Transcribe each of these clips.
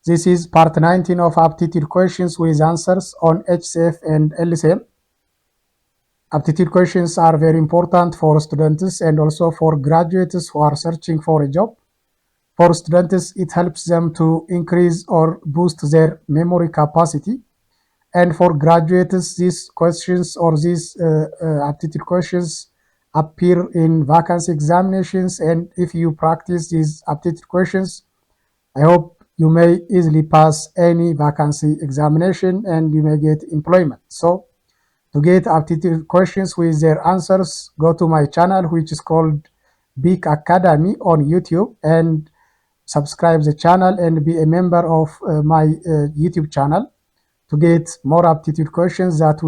This is part 19 of aptitude questions with answers on HCF and LCM. Aptitude questions are very important for students and also for graduates who are searching for a job. For students, it helps them to increase or boost their memory capacity. And for graduates, these questions or these aptitude questions appear in vacancy examinations. And if you practice these aptitude questions, I hope you may easily pass any vacancy examination and you may get employment. So to get aptitude questions with their answers, go to my channel, which is called BEAK Academy on YouTube, and subscribe the channel and be a member of my YouTube channel to get more aptitude questions that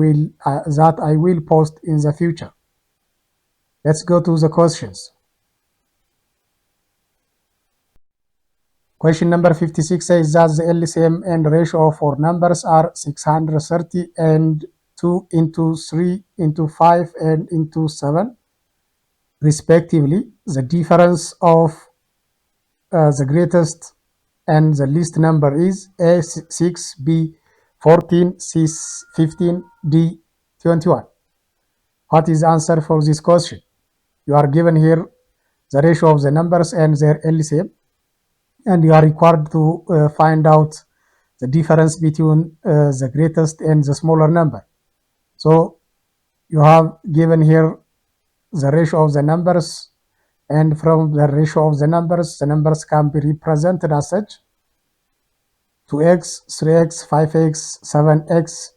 I will post in the future. Let's go to the questions. Question number 56 says that the LCM and ratio for numbers are 630 and 2 into 3 into 5 and into 7 respectively. The difference of the greatest and the least number is A 6, B 14, C 15, D 21. What is the answer for this question? You are given here the ratio of the numbers and their LCM, and you are required to find out the difference between the greatest and the smaller number. So you have given here the ratio of the numbers, and from the ratio of the numbers can be represented as such: 2x, 3x, 5x, 7x.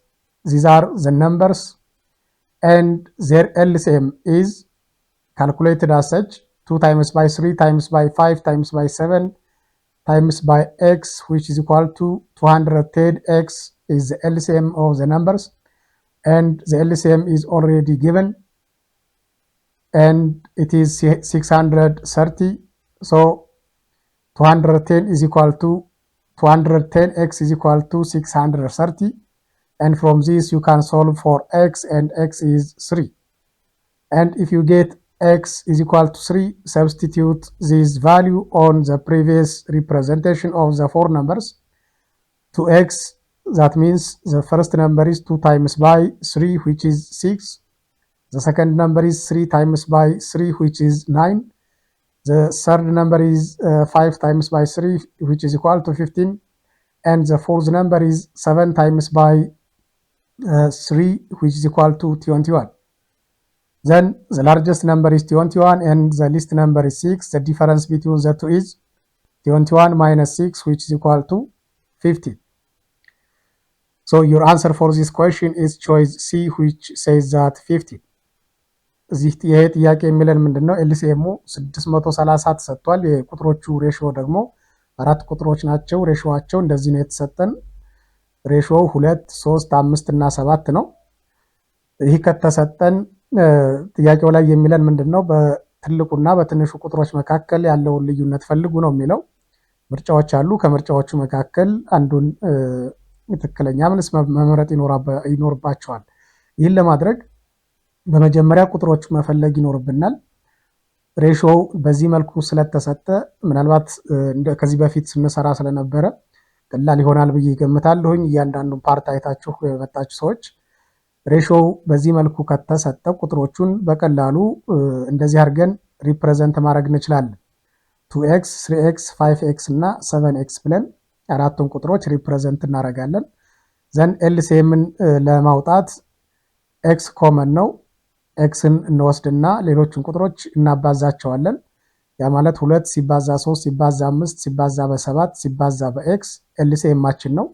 These are the numbers, and their LCM is calculated as such: 2 times by 3 times by 5 times by 7 times by x, which is equal to 210x is the LCM of the numbers, and the LCM is already given, and it is 630. So 210 is equal to 210x is equal to 630, and from this you can solve for x, and x is 3. And if you get x is equal to 3, substitute this value on the previous representation of the four numbers. 2x, that means the first number is 2 times by 3, which is 6. The second number is 3 times by 3, which is 9. The third number is 5 times by 3, which is equal to 15. And the fourth number is 7 times by 3, which is equal to 21. Then the largest number is 21 and the least number is 6. The difference between the two is 21 minus 6, which is equal to 50. So your answer for this question is choice C, which says that 50. እዚህ ይሄ ጥያቄ የሚለን ምንድነው? ኤልሲኤሙ 630 ተሰጥቷል። የቁጥሮቹ ሬሽዮ ደግሞ አራት ቁጥሮች ናቸው። ሬሽዮአቸው እንደዚህ ነው የተሰጠን። ሬሽዮው 2 3 5 እና 7 ነው። ይሄ ከተሰጠን ጥያቄው ላይ የሚለን ምንድነው? በትልቁና በትንሹ ቁጥሮች መካከል ያለውን ልዩነት ፈልጉ ነው የሚለው። ምርጫዎች አሉ። ከምርጫዎቹ መካከል አንዱን ትክክለኛ መልስ መምረጥ ይኖርባቸዋል። ይህን ለማድረግ በመጀመሪያ ቁጥሮቹ መፈለግ ይኖርብናል። ሬሽዮው በዚህ መልኩ ስለተሰጠ ምናልባት ከዚህ በፊት ስንሰራ ስለነበረ ቀላል ይሆናል ብዬ ገምታለሁኝ። እያንዳንዱን ፓርት አይታችሁ የመጣችሁ ሰዎች ሬሽዮው በዚህ መልኩ ከተሰጠ ቁጥሮቹን በቀላሉ እንደዚህ አድርገን ሪፕሬዘንት ማድረግ እንችላለን። 2x 3x 5x እና 7x ብለን አራቱን ቁጥሮች ሪፕሬዘንት እናደርጋለን። ዘን ኤልሲኤምን ለማውጣት x ኮመን ነው። ኤክስን እንወስድና ሌሎችን ቁጥሮች እናባዛቸዋለን። ያ ማለት 2 ሲባዛ 3 ሲባዛ 5 ሲባዛ በ7 ሲባዛ በኤክስ ኤልሲኤማችን ነው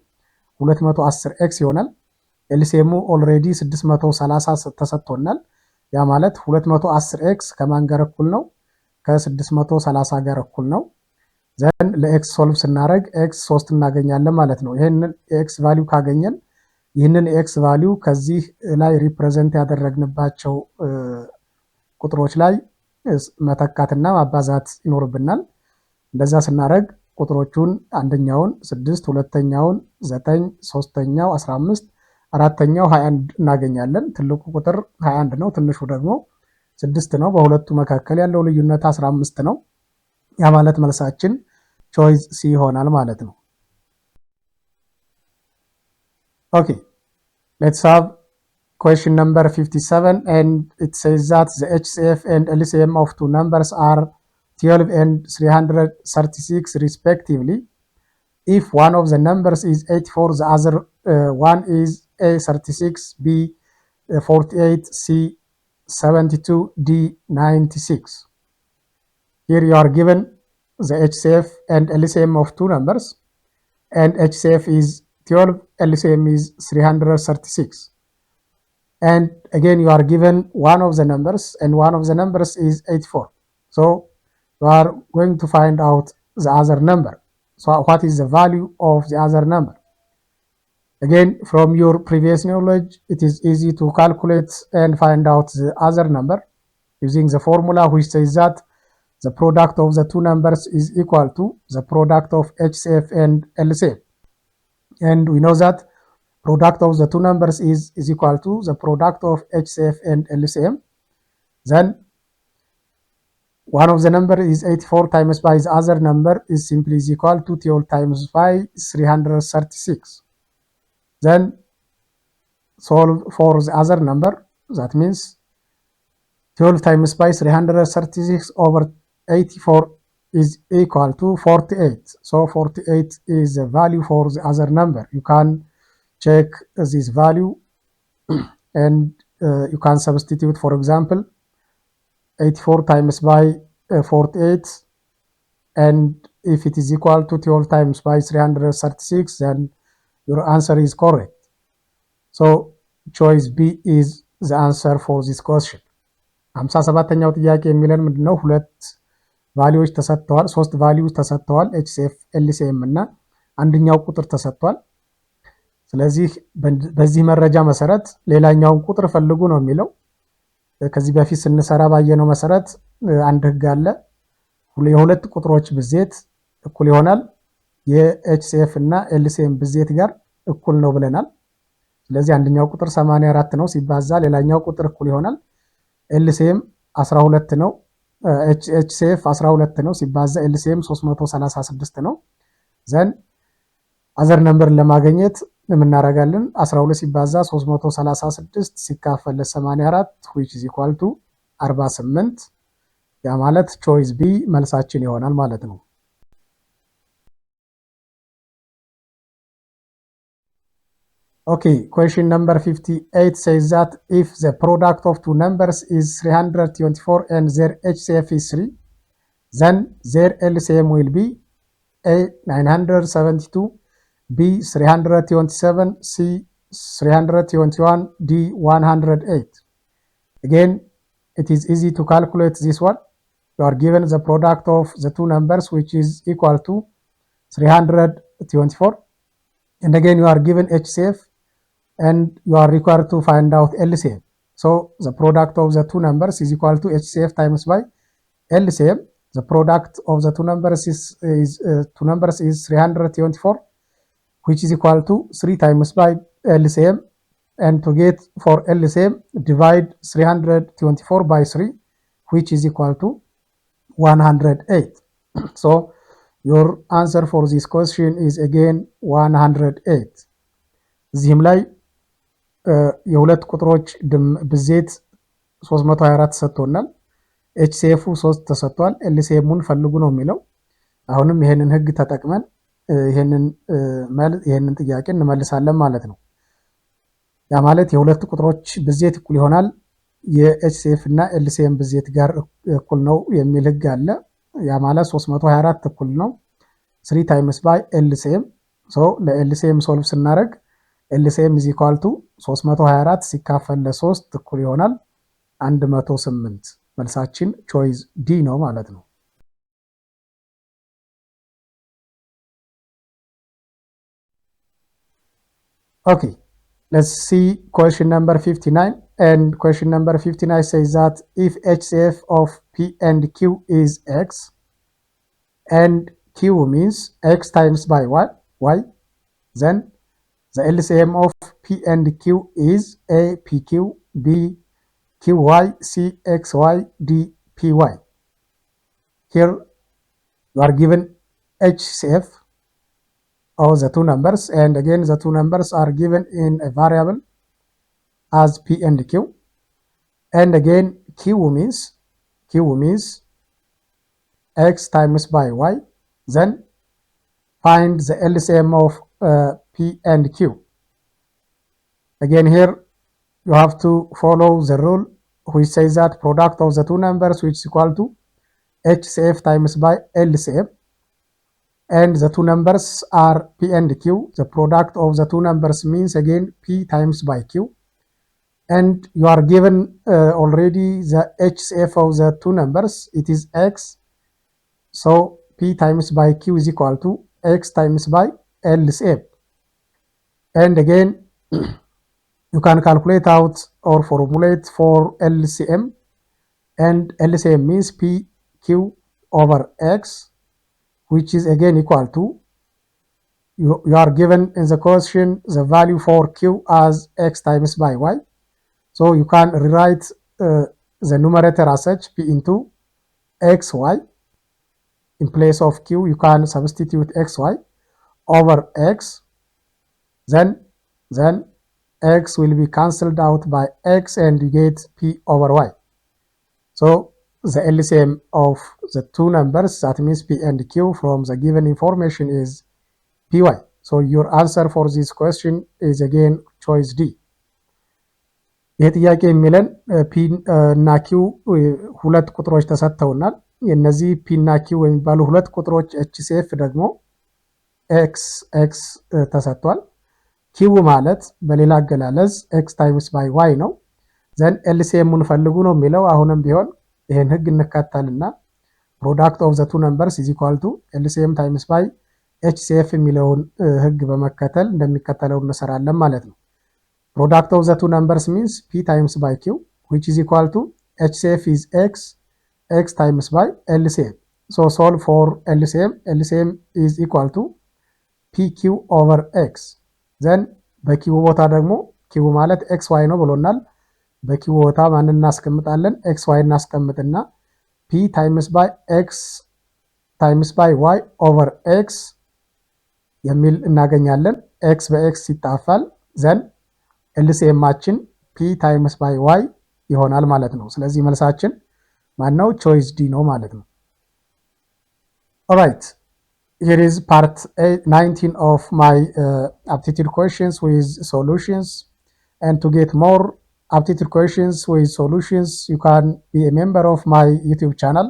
210x ይሆናል። ኤልሲኤሙ ኦልሬዲ 630 ተሰጥቶናል። ያ ማለት 210x ከማን ጋር እኩል ነው? ከ630 ጋር እኩል ነው። ዘን ለኤክስ ሶልቭ ስናደርግ ኤክስ 3 እናገኛለን ማለት ነው። ይሄንን ኤክስ ቫልዩ ካገኘን ይህንን ኤክስ ቫልዩ ከዚህ ላይ ሪፕሬዘንት ያደረግንባቸው ቁጥሮች ላይ መተካትና ማባዛት ይኖርብናል። እንደዛ ስናደርግ ቁጥሮቹን አንደኛውን 6 ሁለተኛውን 9 ሶስተኛው 15 አራተኛው 21 እናገኛለን። ትልቁ ቁጥር 21 ነው፣ ትንሹ ደግሞ 6 ነው። በሁለቱ መካከል ያለው ልዩነት 15 ነው። ያ ማለት መልሳችን ቾይስ ሲ ይሆናል ማለት ነው። Okay, let's have question number 57, and it says that the HCF and LCM of two numbers are 12 and 336 respectively. If one of the numbers is 84, the other one is A 36, B 48, C 72, D 96. Here you are given the HCF and LCM of two numbers, and HCF is 12, LCM is 336. And again, you are given one of the numbers, and one of the numbers is 84. So you are going to find out the other number. So what is the value of the other number? Again, from your previous knowledge, it is easy to calculate and find out the other number using the formula which says that the product of the two numbers is equal to the product of HCF and LCM. And we know that product of the two numbers is equal to the product of HCF and LCM. Then one of the number is 84 times by the other number is simply is equal to 12 times by 336. Then solve for the other number. That means 12 times by 336 over 84 is equal to 48. So 48 is the value for the other number. You can check this value and you can substitute, for example, 84 times by 48, and if it is equal to 12 times by 336, then your answer is correct. So choice B is the answer for this question. 57ኛው ጥያቄ የሚለን ምንድነው? ሁለት ቫልዩዎች ተሰጥተዋል፣ ሶስት ቫልዩዎች ተሰጥተዋል፣ HCF LCM እና አንደኛው ቁጥር ተሰጥቷል። ስለዚህ በዚህ መረጃ መሰረት ሌላኛውን ቁጥር ፈልጉ ነው የሚለው። ከዚህ በፊት ስንሰራ ባየነው መሰረት አንድ ህግ አለ። የሁለት ቁጥሮች ብዜት እኩል ይሆናል የኤችሲኤፍ እና ኤልሲኤም ብዜት ጋር እኩል ነው ብለናል። ስለዚህ አንደኛው ቁጥር 84 ነው ሲባዛ ሌላኛው ቁጥር እኩል ይሆናል። ኤልሲኤም 12 ነው፣ ኤችሲኤፍ 12 ነው ሲባዛ ኤልሲኤም 336 ነው። ዘን አዘር ነምበር ለማግኘት የምናደርጋለን 12 ሲባዛ 336 ሲካፈል ለ84 which is equal to 48። ያ ማለት ቾይስ ቢ መልሳችን ይሆናል ማለት ነው። Okay, question number 58 says that if the product of two numbers is 324 and their HCF is 3, then their LCM will be A 972, B 327, C 321, D 108. Again, it is easy to calculate this one. You are given the product of the two numbers which is equal to 324, and again you are given HCF and you are required to find out LCM. So the product of the two numbers is equal to HCF times by LCM. The product of the two numbers is 324, which is equal to 3 times by LCM, and to get for LCM divide 324 by 3, which is equal to 108. So your answer for this question is again 108. እዚህም ላይ የሁለት ቁጥሮች ብዜት 324 ተሰጥቶናል። ኤችሲኤፉ 3 ተሰጥቷል። ኤልሲኤሙን ፈልጉ ነው የሚለው። አሁንም ይሄንን ህግ ተጠቅመን ይሄንን ጥያቄ እንመልሳለን ማለት ነው። ያ ማለት የሁለት ቁጥሮች ብዜት እኩል ይሆናል የኤችሲኤፍ እና ኤልሲኤም ብዜት ጋር እኩል ነው የሚል ህግ አለ። ያ ማለት 324 እኩል ነው 3 times by LCM። ሶ ለኤልሲኤም ሶልቭ ስናደርግ LCM is equal to 324 ሲካፈል ለ3 እኩል ይሆናል 108። መልሳችን ቾይስ ዲ ነው ማለት ነው። Okay, let's see question number 59, and question number 59 says that if HCF of P and Q is X and Q means X times by Y, then the LCM of P and Q is A PQ, B QY, C XY, D PY. Here you are given HCF of the two numbers, and again the two numbers are given in a variable as P and Q, and again Q means X times by Y. Then find the LCM of P and Q. Again here you have to follow the rule which says that product of the two numbers which is equal to HCF times by LCM, and the two numbers are P and Q. The product of the two numbers means again P times by Q, and you are given already the HCF of the two numbers, it is X, so P times by Q is equal to X times by LCM, and again you can calculate out or formulate for LCM, and LCM means PQ over X, which is again equal to, you are given in the question the value for Q as X times by Y. So you can rewrite the numerator as such, P into XY. In place of Q, you can substitute XY over X. Then X will be cancelled out by X and you get P over Y. So the LCM of the two numbers, that means P and Q, from the given information is PY. So your answer for this question is again choice D. ይህ ጥያቄ የሚለን ፒ እና ኪው ሁለት ቁጥሮች ተሰጥተውናል። የነዚህ ፒ እና ኪው የሚባሉ ሁለት ቁጥሮች HCF ደግሞ ኤክስ ተሰጥቷል። ኪው ማለት በሌላ አገላለጽ x ታይምስ ባይ y ነው። ዘን LCMን ፈልጉ ነው የሚለው። አሁንም ቢሆን ይሄን ህግ እንከተልና product of the two numbers is equal to LCM times by HCF የሚለውን ህግ በመከተል እንደሚከተለው እንሰራለን ማለት ነው። Product of the two numbers means P times by Q, which is equal to HCF is X times by LCM. So solve for LCM. LCM is equal to PQ over X. Then በQ ቦታ ደግሞ Q ማለት XY ነው ብሎናል። በQ ቦታ ማን እናስቀምጣለን? XY እናስቀምጥና P times by X times by Y over X የሚል እናገኛለን። X በX ይጣፋል። then LCMአችን P times by Y ይሆናል ማለት ነው። ስለዚህ መልሳችን ማነው? choice D ነው ማለት ነው። Alright, here is part 19 of my aptitude questions with solutions, and to get more aptitude questions with solutions you can be a member of my YouTube channel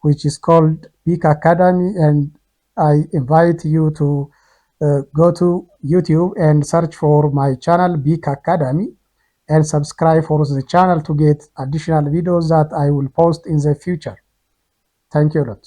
which is called BK Academy, and I invite you to go to YouTube and search for my channel BK Academy and subscribe for the channel to get additional videos that I will post in the future. Thank you a lot.